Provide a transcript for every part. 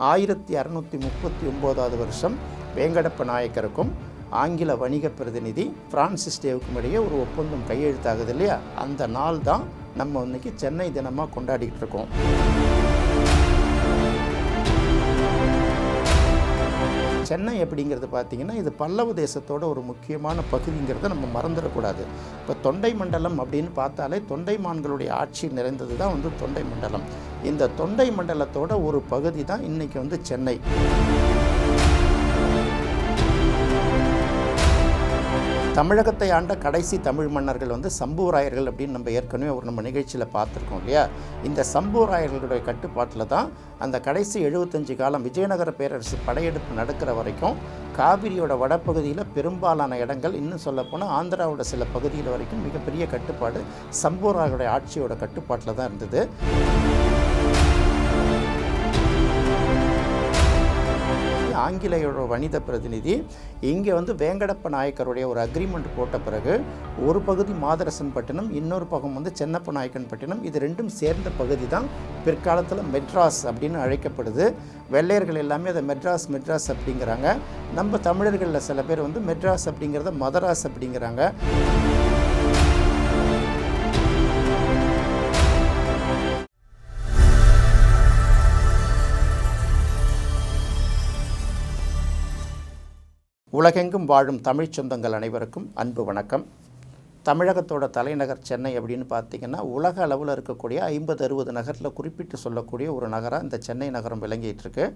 1639 வருஷம் வேங்கடப்ப நாயக்கருக்கும் ஆங்கில வணிக பிரதிநிதி பிரான்சிஸ் டேவுக்கும் இடையே ஒரு ஒப்பந்தம் கையெழுத்தாகுது இல்லையா, அந்த நாள் தான் நம்ம இன்னைக்கு சென்னை தினமாக கொண்டாடிக்கிட்டு இருக்கோம். சென்னை அப்படிங்கிறது பார்த்திங்கன்னா இது பல்லவ தேசத்தோட ஒரு முக்கியமான பகுதிங்கிறத நம்ம மறந்துடக்கூடாது. இப்போ தொண்டை மண்டலம் அப்படின்னு பார்த்தாலே தொண்டைமான்களுடைய ஆட்சி நிறைந்தது தான் தொண்டை மண்டலம். இந்த தொண்டை மண்டலத்தோட ஒரு பகுதி தான் இன்றைக்கி சென்னை. தமிழகத்தை ஆண்ட கடைசி தமிழ் மன்னர்கள் சம்புவராயர்கள் அப்படின்னு நம்ம ஏற்கனவே நம்ம நிகழ்ச்சியில் பார்த்துருக்கோம் இல்லையா. இந்த சம்புவராயர்களுடைய கட்டுப்பாட்டில் தான் அந்த கடைசி 75 காலம் விஜயநகர பேரரசு படையெடுப்பு நடக்கிற வரைக்கும் காவிரியோட வடப்பகுதியில் பெரும்பாலான இடங்கள், இன்னும் சொல்லப்போனால் ஆந்திராவோட சில பகுதியில் வரைக்கும் மிகப்பெரிய கட்டுப்பாடு சம்புவராயர்களுடைய ஆட்சியோட கட்டுப்பாட்டில் தான் இருந்தது. ஆங்கிலேயோட வணிக பிரதிநிதி இங்கே வேங்கடப்ப நாயக்கருடைய ஒரு அக்ரிமெண்ட் போட்ட பிறகு ஒரு பகுதி மாதரசன் பட்டினம், இன்னொரு பக்கம் சென்னப்ப நாயக்கன் பட்டினம், இது ரெண்டும் சேர்ந்த பகுதி தான் பிற்காலத்தில் மெட்ராஸ் அப்படின்னு அழைக்கப்படுது. வெள்ளையர்கள் எல்லாமே அதை மெட்ராஸ் மெட்ராஸ் அப்படிங்கிறாங்க. நம்ம தமிழர்களில் சில பேர் மெட்ராஸ் அப்படிங்கிறத மதராஸ் அப்படிங்கிறாங்க. உலகெங்கும் வாழும் தமிழ் சொந்தங்கள் அனைவருக்கும் அன்பு வணக்கம். தமிழகத்தோட தலைநகர் சென்னை அப்படின்னு பார்த்திங்கன்னா உலக அளவில் இருக்கக்கூடிய 50-60 நகரில் குறிப்பிட்டு சொல்லக்கூடிய ஒரு நகரம் இந்த சென்னை நகரம் விளங்கிட்டு இருக்கு.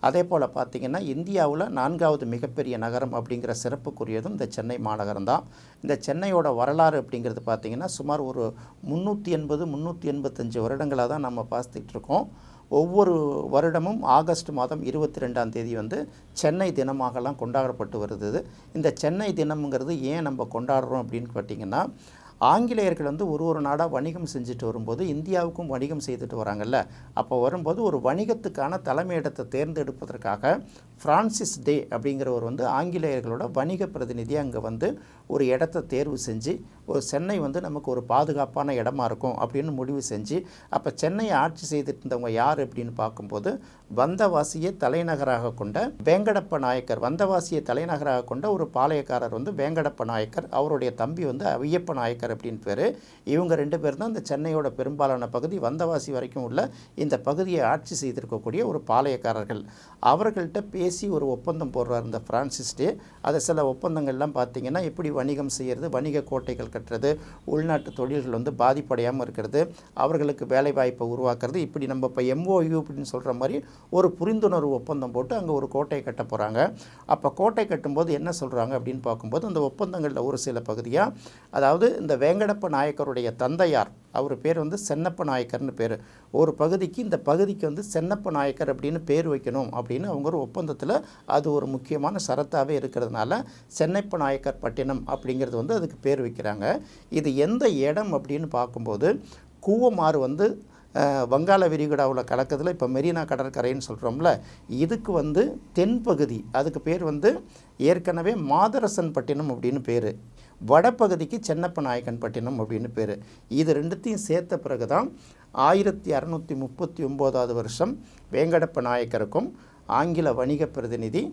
அதே போல் பார்த்திங்கன்னா இந்தியாவில் 4வது மிகப்பெரிய நகரம் அப்படிங்கிற சிறப்புக்குரியதும் இந்த சென்னை மாநகரம் தான். இந்த சென்னையோட வரலாறு அப்படிங்கிறது பார்த்திங்கன்னா சுமார் ஒரு 380-385 வருடங்களாக தான் நம்ம பார்த்துக்கிட்டு இருக்கோம். ஒவ்வொரு வருடமும் ஆகஸ்ட் மாதம் 22ஆம் தேதி சென்னை தினமாகலாம் கொண்டாடப்பட்டு வருது. இந்த சென்னை தினம்ங்கிறது ஏன் நம்ம கொண்டாடுறோம் அப்படின்னு பார்த்திங்கன்னா, ஆங்கிலேயர்கள் ஒரு நாடாக வணிகம் செஞ்சுட்டு வரும்போது இந்தியாவுக்கும் வணிகம் செய்துட்டு வராங்கல்ல, அப்போ வரும்போது ஒரு வணிகத்துக்கான தலைமையிடத்தை தேர்ந்தெடுப்பதற்காக பிரான்சிஸ் டே அப்படிங்கிறவர் ஆங்கிலேயர்களோட வணிக பிரதிநிதி அங்கே ஒரு இடத்த தேர்வு செஞ்சு ஒரு சென்னை நமக்கு ஒரு பாதுகாப்பான இடமா இருக்கும் அப்படின்னு முடிவு செஞ்சு, அப்போ சென்னையை ஆட்சி செய்துட்டு இருந்தவங்க யார் அப்படின்னு பார்க்கும்போது வந்தவாசியை தலைநகராக கொண்ட வேங்கடப்ப நாயக்கர், வந்தவாசியை தலைநகராக கொண்ட ஒரு பாளையக்காரர் வேங்கடப்ப நாயக்கர், அவருடைய தம்பி ஐயப்ப நாயக்கர் அப்படின்னு பேர். இவங்க 2 பேர் தான் இந்த சென்னையோட பெரும்பாலான பகுதி வந்தவாசி வரைக்கும் உள்ள இந்த பகுதியை ஆட்சி செய்திருக்கக்கூடிய ஒரு பாளையக்காரர்கள். அவர்கள்ட்ட பேசி ஒரு ஒப்பந்தம் போடுறார் இந்த பிரான்சிஸ் டே. அதை சில ஒப்பந்தங்கள்லாம் பார்த்திங்கன்னா எப்படி வணிகம் செய்கிறது, வணிக கோட்டைகள் கட்டுறது, உள்நாட்டு தொழில்கள் பாதிப்படையாமல் இருக்கிறது, அவர்களுக்கு வேலைவாய்ப்பை உருவாக்குறது, இப்படி நம்ம இப்போ MOU அப்படின்னு சொல்கிற மாதிரி ஒரு புரிந்துணர்வு ஒப்பந்தம் போட்டு அங்கே ஒரு கோட்டையை கட்ட போகிறாங்க. அப்போ கோட்டை கட்டும்போது என்ன சொல்கிறாங்க அப்படின்னு பார்க்கும்போது அந்த ஒப்பந்தங்களில் ஒரு சில பகுதியாக, அதாவது இந்த வேங்கடப்ப நாயக்கருடைய தந்தையார், அவர் பேர் சென்னப்ப நாயக்கர்னு பேர், ஒரு பகுதிக்கு இந்த பகுதிக்கு சென்னப்ப நாயக்கர் அப்படின்னு பேர் வைக்கணும் அப்படின்னு அவங்க ஒரு ஒப்பந்தத்தில் அது ஒரு முக்கியமான சரத்தாகவே இருக்கிறதுனால சென்னப்ப நாயக்கர் பட்டினம் அப்படிங்கிறது அதுக்கு பேர் வைக்கிறாங்க. இது எந்த இடம் அப்படின்னு பார்க்கும்போது கூவமாறு வங்காள விரிகுடாவில் கலக்கிறதுல இப்போ மெரினா கடற்கரைன்னு சொல்கிறோம்ல, இதுக்கு தென்பகுதி அதுக்கு பேர் ஏற்கனவே மாதரசன் பட்டினம் அப்படின்னு பேர், வடப்பகுதிக்கு சென்னப்ப நாயக்கன் பட்டினம் அப்படின்னு பேர். இது ரெண்டுத்தையும் சேர்த்த பிறகு தான் 1639 வருஷம் வேங்கடப்ப நாயக்கருக்கும் ஆங்கில வணிக பிரதிநிதி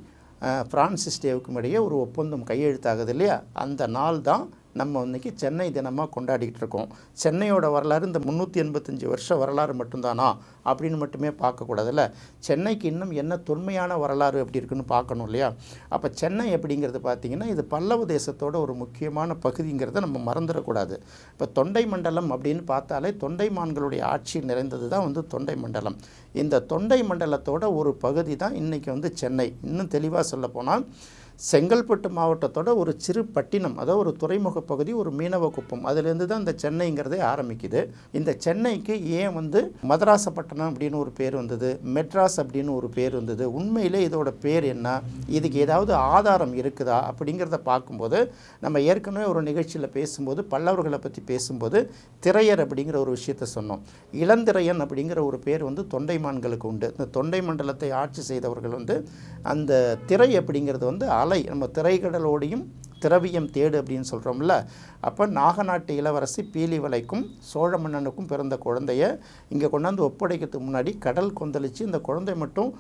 பிரான்சிஸ் டேவுக்கும் இடையே ஒரு ஒப்பந்தம் கையெழுத்தாகுது இல்லையா, அந்த நாள் தான் நம்ம இன்றைக்கி சென்னை தினமாக கொண்டாடிக்கிட்டு இருக்கோம். சென்னையோட வரலாறு இந்த 385 வருஷ வரலாறு மட்டும்தானா அப்படின்னு மட்டுமே பார்க்கக்கூடாதுல்ல, சென்னைக்கு இன்னும் என்ன தொன்மையான வரலாறு அப்படி இருக்குன்னு பார்க்கணும் இல்லையா. அப்போ சென்னை அப்படிங்கிறது பார்த்திங்கன்னா இது பல்லவ தேசத்தோட ஒரு முக்கியமான பகுதிங்கிறத நம்ம மறந்துடக்கூடாது. இப்போ தொண்டை மண்டலம் அப்படின்னு பார்த்தாலே தொண்டைமான்களுடைய ஆட்சி நிறைந்தது தான் தொண்டை மண்டலம். இந்த தொண்டை மண்டலத்தோட ஒரு பகுதி தான் இன்றைக்கி சென்னை. இன்னும் தெளிவாக சொல்லப்போனால் செங்கல்பட்டு மாவட்டத்தோட ஒரு சிறு பட்டினம், அதாவது ஒரு துறைமுக பகுதி, ஒரு மீனவ குப்பம், அதுலேருந்து தான் இந்த சென்னைங்கிறதே ஆரம்பிக்குது. இந்த சென்னைக்கு ஏன் மதராசப்பட்டினம் அப்படின்னு ஒரு பேர் வந்தது, மெட்ராஸ் அப்படின்னு ஒரு பேர் வந்தது, உண்மையிலே இதோட பேர் என்ன, இதுக்கு ஏதாவது ஆதாரம் இருக்குதா அப்படிங்கிறத பார்க்கும்போது நம்ம ஏற்கனவே ஒரு நிகழ்ச்சியில் பேசும்போது பல்லவர்களை பற்றி பேசும்போது திரையர் அப்படிங்கிற ஒரு விஷயத்தை சொன்னோம். இளந்திரையன் அப்படிங்கிற ஒரு பேர் தொண்டைமான்களுக்கு உண்டு. இந்த தொண்டை மண்டலத்தை ஆட்சி செய்தவர்கள் அந்த திரை அப்படிங்கிறது அலை, நம்ம திரைக்கடலோடையும் திரவியம் தேடு அப்படின்னு சொல்கிறோம்ல. அப்போ நாகநாட்டு இளவரசி பீலிவளைக்கும் சோழ மன்னனுக்கும் பிறந்த குழந்தைய இங்கே கொண்டாந்து ஒப்படைக்கிறதுக்கு முன்னாடி கடல் கொந்தளித்து இந்த குழந்தை மட்டும்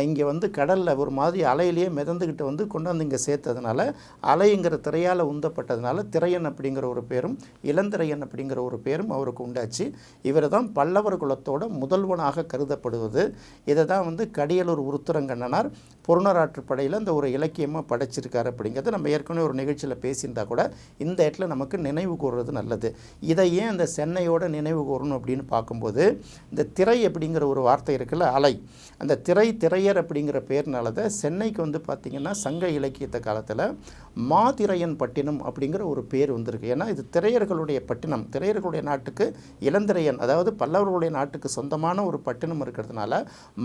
இங்கே வந்து கடலில் ஒரு மாதிரி அலையிலேயே மிதந்துக்கிட்டு வந்து கொண்டாந்து இங்கே சேர்த்ததுனால அலைங்கிற திரையால் உந்தப்பட்டதுனால திரையன் அப்படிங்கிற ஒரு பேரும் இளந்திரையன் அப்படிங்கிற ஒரு பேரும் அவருக்கு உண்டாச்சு. இவர் தான் பல்லவர் குலத்தோட முதல்வனாக கருதப்படுவது. இதை தான் வந்து கடியலூர் உருத்திரங்கண்ணனார் பொருணராற்றுப்படையில் இந்த ஒரு இலக்கியமாக படைச்சிருக்காரு அப்படிங்கிறது நம்ம ஏற்கனவே ஒரு நிகழ்ச்சியில் பேசியிருந்தா கூட இந்த இடத்துல நமக்கு நினைவு கூறுறது நல்லது. இதை ஏன் இந்த சென்னையோட நினைவு கூறணும் அப்படின்னு பார்க்கும்போது இந்த திரை அப்படிங்கிற ஒரு வார்த்தை இருக்குல்ல, அலை, அந்த திரையர் அப்படிங்கிற பேர்னால தான் சென்னைக்கு வந்து பார்த்திங்கன்னா சங்க இலக்கியத்த காலத்தில் மாதிரையன் பட்டினம் அப்படிங்கிற ஒரு பேர் வந்திருக்கு. ஏன்னா இது திரையர்களுடைய பட்டினம், திரையர்களுடைய நாட்டுக்கு இளந்திரையன் அதாவது பல்லவர்களுடைய நாட்டுக்கு சொந்தமான ஒரு பட்டினம் இருக்கிறதுனால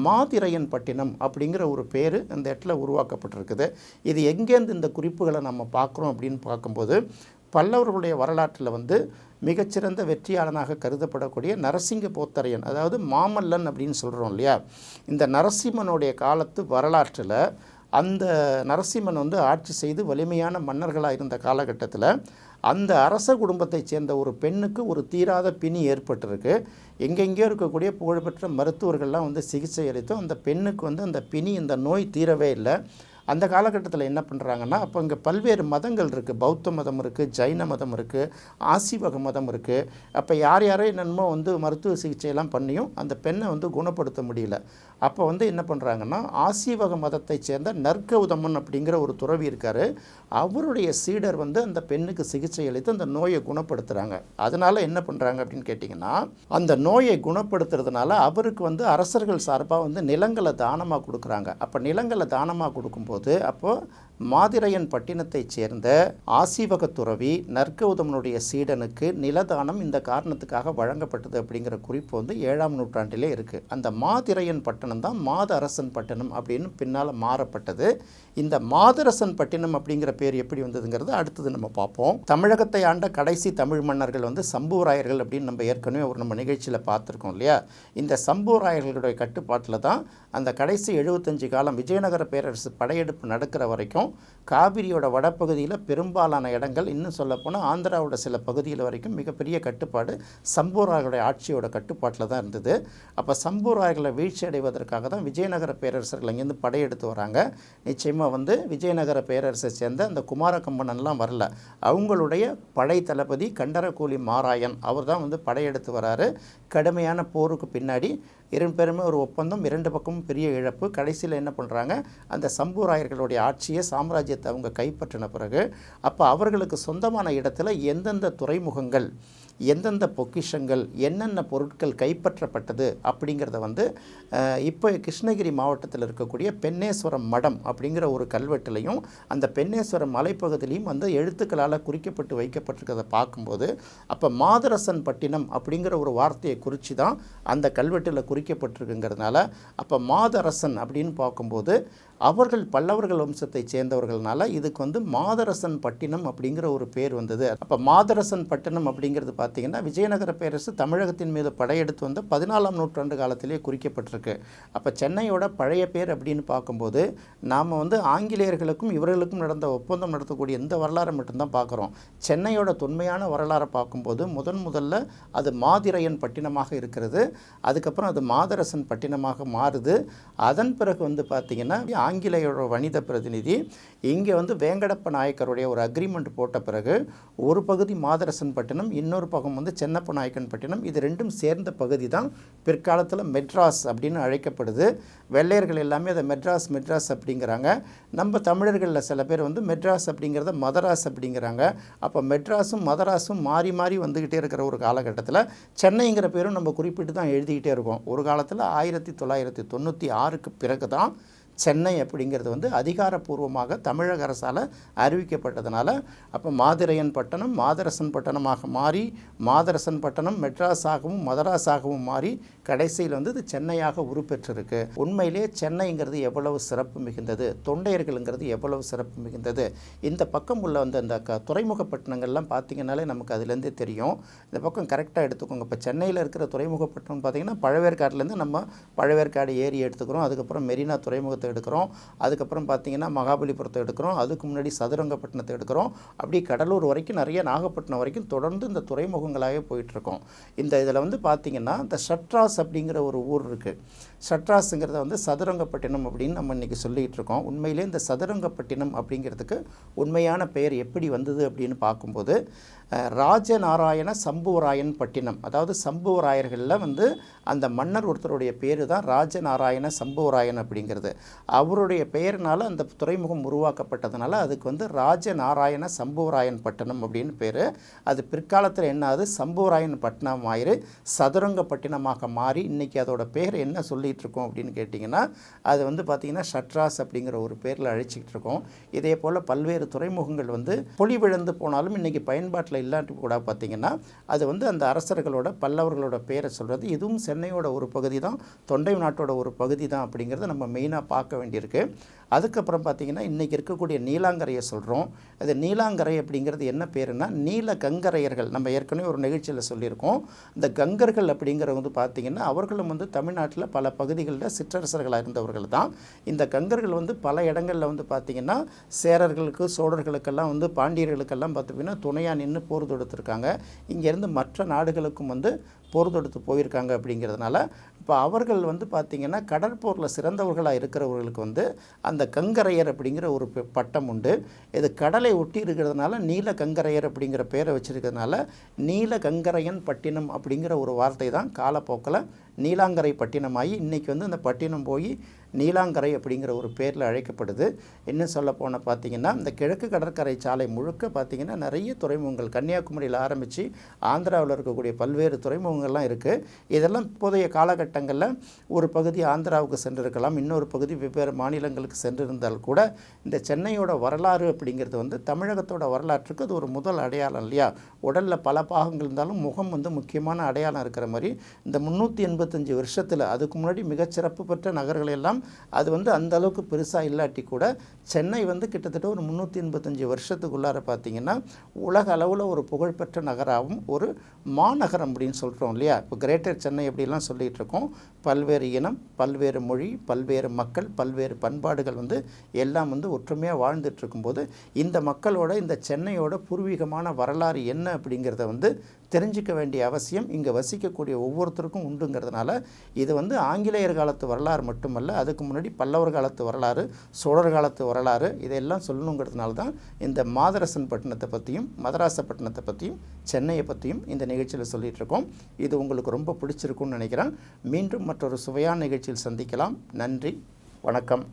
மாதிரையன் பட்டினம் அப்படிங்கிற ஒரு பேர் இந்த இடத்துல உருவாக்கப்பட்டிருக்குது. இது எங்கேருந்து இந்த குறிப்புகளை நம்ம பார்க்குறோம் அப்படின்னு பார்க்கும்போது பல்லவர்களுடைய வரலாற்றில் வந்து மிகச்சிறந்த வெற்றியாளனாக கருதப்படக்கூடிய நரசிங்க போத்தரையன் அதாவது மாமல்லன் அப்படின்னு சொல்கிறோம் இல்லையா, இந்த நரசிம்மனுடைய காலத்து வரலாற்றில் அந்த நரசிம்மன் வந்து ஆட்சி செய்து வலிமையான மன்னர்களாக இருந்த காலகட்டத்தில் அந்த அரச குடும்பத்தைச் சேர்ந்த ஒரு பெண்ணுக்கு ஒரு தீராத பிணி ஏற்பட்டிருக்கு. எங்கெங்கேயோ இருக்கக்கூடிய புகழ்பெற்ற மருத்துவர்கள்லாம் வந்து சிகிச்சை அளித்தோம். அந்த பெண்ணுக்கு வந்து அந்த பிணி, இந்த நோய் தீரவே இல்லை. அந்த காலகட்டத்தில் என்ன பண்ணுறாங்கன்னா, அப்போ இங்கே பல்வேறு மதங்கள் இருக்குது, பௌத்த மதம் இருக்குது, ஜைன மதம் இருக்குது, ஆசீவக மதம் இருக்குது. அப்போ யார் யாரோ என்னென்னமோ வந்து மருத்துவ சிகிச்சையெல்லாம் பண்ணியும் அந்த பெண்ணை வந்து குணப்படுத்த முடியல. அப்போ வந்து என்ன பண்ணுறாங்கன்னா, ஆசீவக மதத்தை சேர்ந்த நற்கௌதமன் அப்படிங்கிற ஒரு துறவி இருக்கார், அவருடைய சீடர் வந்து அந்த பெண்ணுக்கு சிகிச்சை அளித்து அந்த நோயை குணப்படுத்துகிறாங்க. அதனால் என்ன பண்ணுறாங்க அப்படின்னு கேட்டிங்கன்னா, அந்த நோயை குணப்படுத்துறதுனால அவருக்கு வந்து அரசர்கள் சார்பாக வந்து நிலங்களை தானமாக கொடுக்குறாங்க. அப்போ நிலங்களை தானமாக கொடுக்கும்போது அப்போது மாதிரையன் பட்டினத்தைச் சேர்ந்த ஆசீவக துறவி நற்கௌதமனுடைய சீடனுக்கு நிலதானம் இந்த காரணத்துக்காக வழங்கப்பட்டது அப்படிங்கிற குறிப்பு வந்து 7ஆம் நூற்றாண்டிலே இருக்குது. அந்த மாதிரையன் பட்டணம் தான் மாதரசன் பட்டணம் அப்படின்னு பின்னால் மாறப்பட்டது. இந்த மாதரசன் பட்டினம் அப்படிங்கிற பேர் எப்படி வந்ததுங்கிறது அடுத்தது நம்ம பார்ப்போம். தமிழகத்தை ஆண்ட கடைசி தமிழ் மன்னர்கள் வந்து சம்புவராயர்கள் அப்படின்னு நம்ம ஏற்கனவே நம்ம நிகழ்ச்சியில் பார்த்துருக்கோம் இல்லையா. இந்த சம்புவராயர்களுடைய கட்டுப்பாட்டில் தான் அந்த கடைசி 75 காலம் விஜயநகர பேரரசு படையெடுப்பு நடக்கிற வரைக்கும் காவிரியோட வடப்பகுதியில் பெரும்பாலான இடங்கள், இன்னும் சொல்லப்போனால் ஆந்திராவோட சில பகுதியில் வரைக்கும் மிகப்பெரிய கட்டுப்பாடு சம்புவராயர்களுடைய ஆட்சியோட கட்டுப்பாட்டில் தான் இருந்தது. அப்போ சம்புவராயர்களை வீழ்ச்சி அடைவதற்காக தான் விஜயநகர பேரரசர்கள் இங்கேருந்து படையெடுத்து வராங்க. நிச்சயமாக வந்து விஜயநகர பேரரசை சேர்ந்த அந்த குமார கம்பனெல்லாம் வரல, அவங்களுடைய படை தளபதி கண்டரகோலி மாராயன் அவர் தான் வந்து படையெடுத்து வராரு. கடுமையான போருக்கு பின்னாடி இரண்டு பேருமே ஒரு ஒப்பந்தம், இரண்டு பக்கமும் பெரிய இழப்பு. கடைசியில் என்ன பண்ணுறாங்க, அந்த சம்புவராயர்களுடைய ஆட்சியை சாம்ராஜ்யத்தை அவங்க கைப்பற்றின பிறகு அப்போ அவர்களுக்கு சொந்தமான இடத்துல எந்தெந்த துறைமுகங்கள், எந்தெந்த பொக்கிஷங்கள், என்னென்ன பொருட்கள் கைப்பற்றப்பட்டது அப்படிங்கிறத வந்து இப்போ கிருஷ்ணகிரி மாவட்டத்தில் இருக்கக்கூடிய பென்னேஸ்வரம் மடம் அப்படிங்கிற ஒரு கல்வெட்டுலையும் அந்த பென்னேஸ்வரம் மலைப்பகுதியிலையும் வந்து எழுத்துக்களால் குறிக்கப்பட்டு வைக்கப்பட்டிருக்கிறத பார்க்கும்போது அப்போ மாதரசன் பட்டினம் அப்படிங்கிற ஒரு வார்த்தையை குறித்து தான் அந்த கல்வெட்டில் குறிக்கப்பட்டிருக்குங்கிறதுனால அப்போ மாதரசன் அப்படின்னு பார்க்கும்போது அவர்கள் பல்லவர்கள் வம்சத்தை சேர்ந்தவர்கள்னால இதுக்கு வந்து மாதரசன் பட்டினம் அப்படிங்கிற ஒரு பேர் வந்தது. அப்போ மாதரசன் பட்டினம் அப்படிங்கிறது பார்த்திங்கன்னா விஜயநகர பேரரசு தமிழகத்தின் மீது படையெடுத்து வந்த 14ஆம் நூற்றாண்டு காலத்திலே குறிக்கப்பட்டிருக்கு. அப்போ சென்னையோட பழைய பேர் அப்படின்னு பார்க்கும்போது நாம் வந்து ஆங்கிலேயர்களுக்கும் இவர்களுக்கும் நடந்த ஒப்பந்தம் நடத்தக்கூடிய இந்த வரலாறை மட்டும்தான் பார்க்குறோம். சென்னையோட தொன்மையான வரலாறை பார்க்கும்போது முதல்ல அது மாதிரையன் பட்டினமாக இருக்கிறது, அதுக்கப்புறம் அது மாதரசன் பட்டினமாக மாறுது. அதன் பிறகு வந்து பார்த்திங்கன்னா ஆங்கிலேயோட வணிக பிரதிநிதி இங்கே வந்து வேங்கடப்ப நாயக்கருடைய ஒரு அக்ரிமெண்ட் போட்ட பிறகு ஒரு பகுதி மாதரசன் பட்டினம், இன்னொரு பக்கம் வந்து சென்னப்ப நாயக்கன் பட்டினம், இது ரெண்டும் சேர்ந்த பகுதி தான் பிற்காலத்தில் மெட்ராஸ் அப்படின்னு அழைக்கப்படுது. வெள்ளையர்கள் எல்லாமே அதை மெட்ராஸ் அப்படிங்கிறாங்க. நம்ம தமிழர்களில் சில பேர் வந்து மெட்ராஸ் அப்படிங்கிறத மதராஸ் அப்படிங்கிறாங்க. அப்போ மெட்ராஸும் மதராஸும் மாறி மாறி வந்துக்கிட்டே இருக்கிற ஒரு காலகட்டத்தில் சென்னைங்கிற பேரும் நம்ம குறிப்பிட்டு தான் எழுதிக்கிட்டே இருக்கோம். ஒரு காலத்தில் 1996க்கு பிறகு தான் சென்னை அப்படிங்கிறது வந்து அதிகாரப்பூர்வமாக தமிழக அரசால் அறிவிக்கப்பட்டதுனால அப்போ மாதிரையன் பட்டணம் மாதரசன் பட்டணமாக மாறி மாதரசன் பட்டணம் மெட்ராஸாகவும் மதராஸாகவும் மாறி கடைசியில் வந்து இது சென்னையாக உருப்பெற்றிருக்கு. உண்மையிலே சென்னைங்கிறது எவ்வளவு சிறப்பு மிகுந்தது, தொண்டையர்களுங்கிறது எவ்வளவு சிறப்பு மிகுந்தது. இந்த பக்கம் உள்ள வந்து அந்த துறைமுக பட்டணங்கள்லாம் பார்த்திங்கனாலே நமக்கு அதுலேருந்தே தெரியும். இந்த பக்கம் கரெக்டாக எடுத்துக்கோங்க. இப்போ சென்னையில் இருக்கிற துறைமுக பட்டணம் பார்த்திங்கன்னா பழவேற்காடுலேருந்து நம்ம பழவேற்காடு ஏரி எடுத்துக்கிறோம், அதுக்கப்புறம் மெரினா துறைமுகத்தை எடுக்கிறோம், அதுக்கப்புறம் பார்த்திங்கன்னா மகாபலிபுரத்தை எடுக்கிறோம், அதுக்கு முன்னாடி சதுரங்கப்பட்டினத்தை எடுக்கிறோம், அப்படி கடலூர் வரைக்கும் நிறைய நாகப்பட்டினம் வரைக்கும் தொடர்ந்து இந்த துறைமுகங்களாகவே போயிட்டுருக்கோம். இதில் வந்து பார்த்திங்கன்னா இந்த ஷட்ராஸ் அப்படிங்கிற ஒரு ஊர் இருக்குது. ஷட்ராஸுங்கிறத வந்து சதுரங்கப்பட்டினம் அப்படின்னு நம்ம இன்றைக்கி சொல்லிகிட்டு இருக்கோம். உண்மையிலே இந்த சதுரங்கப்பட்டினம் அப்படிங்கிறதுக்கு உண்மையான பெயர் எப்படி வந்தது அப்படின்னு பார்க்கும்போது ராஜநாராயண சம்புவராயன் பட்டினம், அதாவது சம்புவராயர்களில் வந்து அந்த மன்னர் ஒருத்தருடைய பேர் தான் ராஜநாராயண சம்புவராயன் அப்படிங்கிறது. அவருடைய பெயர்னால் அந்த துறைமுகம் உருவாக்கப்பட்டதுனால அதுக்கு வந்து ராஜநாராயண சம்புவராயன் பட்டினம் அப்படின்னு பேர். அது பிற்காலத்தில் என்ன ஆகுது, சம்புவராயன் பட்டினம் ஆயிரு சதுரங்கப்பட்டினமாக மாறி இன்றைக்கி அதோட பேர் என்ன சொல்லிகிட்டு இருக்கோம் அப்படின்னு கேட்டிங்கன்னா, அது வந்து பார்த்திங்கன்னா ஷட்ராஸ் அப்படிங்கிற ஒரு பேரில் அழைச்சிக்கிட்டு இருக்கோம். இதே போல் பல்வேறு துறைமுகங்கள் வந்து பொலிவிழந்து போனாலும் இன்றைக்கி பயன்பாட்டில் இல்லாட்டி கூட பார்த்திங்கன்னா அது வந்து அந்த அரசர்களோட பல்லவர்களோட பேரை சொல்கிறது. இதுவும் சென்னையோட ஒரு பகுதி தான், தொண்டை நாட்டோட ஒரு பகுதி தான் அப்படிங்கிறத நம்ம மெயினாக பார்க்க வேண்டியிருக்கு. அதுக்கப்புறம் பார்த்திங்கன்னா இன்றைக்கி இருக்கக்கூடிய நீலாங்கரையை சொல்கிறோம். அது நீலாங்கரை அப்படிங்கிறது என்ன பேருன்னா நீல கங்கரையர்கள். நம்ம ஏற்கனவே ஒரு நிகழ்ச்சியில் சொல்லியிருக்கோம். இந்த கங்கர்கள் அப்படிங்கிறவங்க வந்து பார்த்திங்கன்னா அவர்களும் வந்து தமிழ்நாட்டில் பல பகுதிகளில் சிற்றரசர்களாக இருந்தவர்கள் தான். இந்த கங்கர்கள் வந்து பல இடங்களில் வந்து பார்த்திங்கன்னா சேரர்களுக்கு சோழர்களுக்கெல்லாம் வந்து பாண்டியர்களுக்கெல்லாம் பார்த்திங்கன்னா துணையாக நின்று போர் தொடுத்திருக்காங்க. இங்கேருந்து மற்ற நாடுகளுக்கும் வந்து போர் தொடுத்து போயிருக்காங்க. அப்படிங்கிறதுனால இப்போ அவர்கள் வந்து பார்த்திங்கன்னா கடற்போரில் சிறந்தவர்களாக இருக்கிறவர்களுக்கு வந்து அந்த கங்கரையர் அப்படிங்கிற ஒரு பட்டம் உண்டு. இது கடலை ஒட்டி இருக்கிறதுனால நீல கங்கரையர் அப்படிங்கிற பேரை வச்சுருக்கிறதுனால நீல கங்கரையன் பட்டினம் அப்படிங்கிற ஒரு வார்த்தை தான் காலப்போக்கில் நீலாங்கரை பட்டினமாகி இன்றைக்கி வந்து அந்த பட்டினம் போய் நீலாங்கரை அப்படிங்கிற ஒரு பேரில் அழைக்கப்படுது. இன்னும் சொல்ல போனால் பார்த்திங்கன்னா இந்த கிழக்கு கடற்கரை சாலை முழுக்க பார்த்திங்கன்னா நிறைய துறைமுகங்கள் கன்னியாகுமரியில் ஆரம்பித்து ஆந்திராவில் இருக்கக்கூடிய பல்வேறு துறைமுகங்கள்லாம் இருக்குது. இதெல்லாம் இப்போதைய காலகட்டங்களில் ஒரு பகுதி ஆந்திராவுக்கு சென்றிருக்கலாம், இன்னொரு பகுதி வெவ்வேறு மாநிலங்களுக்கு சென்றிருந்தால் கூட இந்த சென்னையோட வரலாறு அப்படிங்கிறது வந்து தமிழகத்தோட வரலாற்றுக்கு அது ஒரு முதல் அடையாளம் இல்லையா. உடலில் பல பாகங்கள் இருந்தாலும் முகம் வந்து முக்கியமான அடையாளம் இருக்கிற மாதிரி இந்த 385 வருஷத்தில் அதுக்கு முன்னாடி மிகச்சிறப்பு பெற்ற நகர்கள் எல்லாம் அது வந்து அந்த அளவுக்கு பெருசாக இல்லாட்டி கூட சென்னை வந்து கிட்டத்தட்ட ஒரு 385 வருஷத்துக்குள்ளார பார்த்திங்கன்னா உலக அளவில் ஒரு புகழ்பெற்ற நகராகவும் ஒரு மாநகரம் அப்படின்னு சொல்கிறோம் இல்லையா. இப்போ கிரேட்டர் சென்னை அப்படிலாம் சொல்லிகிட்டு இருக்கோம். பல்வேறு இனம், பல்வேறு மொழி, பல்வேறு மக்கள், பல்வேறு பண்பாடுகள் வந்து எல்லாம் வந்து ஒற்றுமையாக வாழ்ந்துட்டு இருக்கும்போது இந்த மக்களோட இந்த சென்னையோட பூர்வீகமான வரலாறு என்ன அப்படிங்கிறத வந்து தெரிஞ்சிக்க வேண்டிய அவசியம் இங்கே வசிக்கக்கூடிய ஒவ்வொருத்தருக்கும் உண்டுங்கிறதுனால இது வந்து ஆங்கிலேயர் காலத்து வரலாறு மட்டுமல்ல, அதுக்கு முன்னாடி பல்லவர் காலத்து வரலாறு, சோழர் காலத்து வரலாறு, இதெல்லாம் சொல்லணுங்கிறதுனால தான் இந்த மாதரசன் பட்டினத்தை பற்றியும் மதராசப்பட்டினத்தை பற்றியும் சென்னையை பற்றியும் இந்த நிகழ்ச்சியில் சொல்லிகிட்டு இருக்கோம். இது உங்களுக்கு ரொம்ப பிடிச்சிருக்குன்னு நினைக்கிறேன். மீண்டும் மற்றொரு சுவையான நிகழ்ச்சியில் சந்திக்கலாம். நன்றி, வணக்கம்.